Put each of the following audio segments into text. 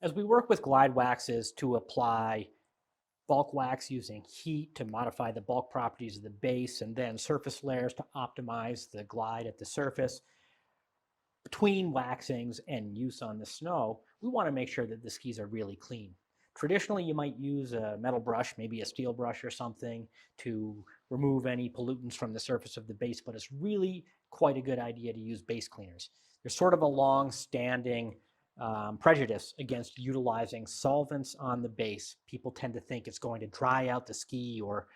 As we work with glide waxes to apply bulk wax using heat to modify the bulk properties of the base and then surface layers to optimize the glide at the surface, between waxings and use on the snow, we want to make sure that the skis are really clean. Traditionally, you might use a metal brush, maybe a steel brush or something, to remove any pollutants from the surface of the base, but it's really quite a good idea to use base cleaners. There's sort of a long-standing prejudice against utilizing solvents on the base. People tend to think it's going to dry out the ski or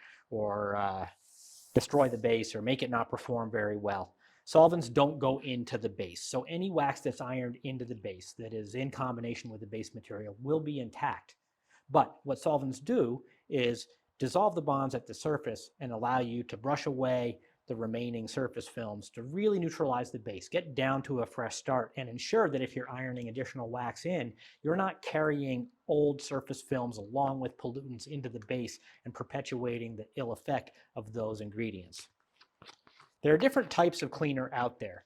destroy the base or make it not perform very well. Solvents don't go into the base. So any wax that's ironed into the base that is in combination with the base material will be intact. But what solvents do is dissolve the bonds at the surface and allow you to brush away the remaining surface films to really neutralize the base, get down to a fresh start, and ensure that if you're ironing additional wax in, you're not carrying old surface films along with pollutants into the base and perpetuating the ill effect of those ingredients. There are different types of cleaner out there.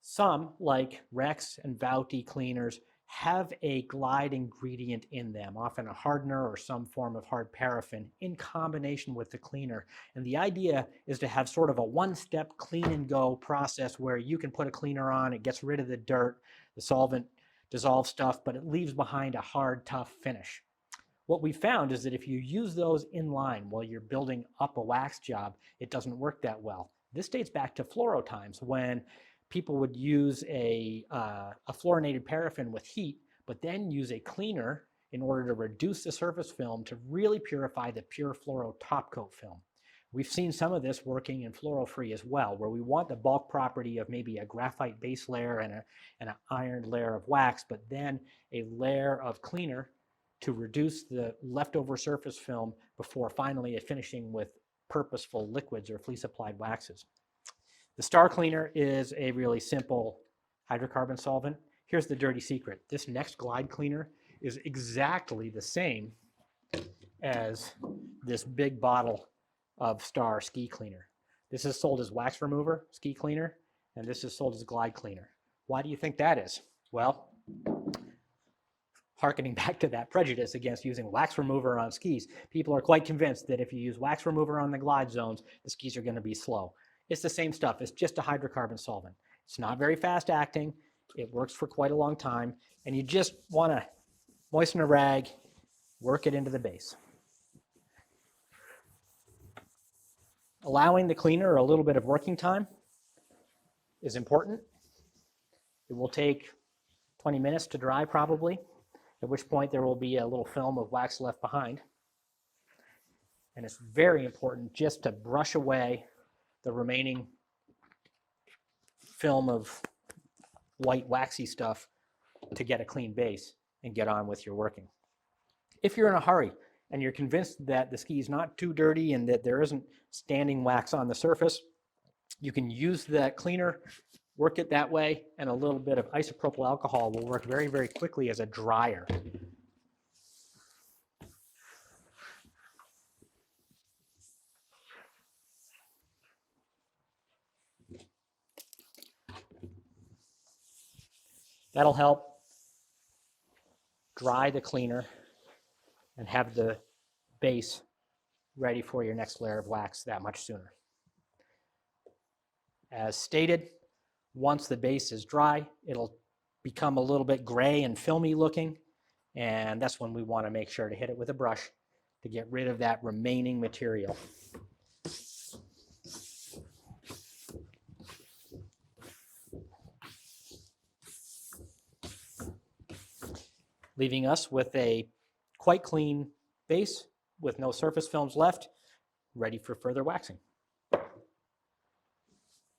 Some, like Rex and Vouti cleaners, have a glide ingredient in them, often a hardener or some form of hard paraffin, in combination with the cleaner. And the idea is to have sort of a one-step clean and go process where you can put a cleaner on, it gets rid of the dirt, the solvent dissolves stuff, but it leaves behind a hard, tough finish. What we found is that if you use those in line while you're building up a wax job, it doesn't work that well. This dates back to fluoro times when people would use a fluorinated paraffin with heat, but then use a cleaner in order to reduce the surface film to really purify the pure fluoro top coat film. We've seen some of this working in fluoro-free as well, where we want the bulk property of maybe a graphite base layer and an ironed layer of wax, but then a layer of cleaner to reduce the leftover surface film before finally finishing with purposeful liquids or fleece-applied waxes. The Star Cleaner is a really simple hydrocarbon solvent. Here's the dirty secret. This next glide cleaner is exactly the same as this big bottle of Star Ski Cleaner. This is sold as wax remover, ski cleaner, and this is sold as glide cleaner. Why do you think that is? Well, harkening back to that prejudice against using wax remover on skis, people are quite convinced that if you use wax remover on the glide zones, the skis are going to be slow. It's the same stuff. It's just a hydrocarbon solvent. It's not very fast acting. It works for quite a long time. And you just want to moisten a rag, work it into the base. Allowing the cleaner a little bit of working time is important. It will take 20 minutes to dry probably, at which point there will be a little film of wax left behind. And it's very important just to brush away the remaining film of white waxy stuff to get a clean base and get on with your working. If you're in a hurry and you're convinced that the ski is not too dirty and that there isn't standing wax on the surface, you can use that cleaner, work it that way, and a little bit of isopropyl alcohol will work very, very quickly as a dryer. That'll help dry the cleaner and have the base ready for your next layer of wax that much sooner. As stated, once the base is dry, it'll become a little bit gray and filmy looking, and that's when we want to make sure to hit it with a brush to get rid of that remaining material. Leaving us with a quite clean base with no surface films left, ready for further waxing.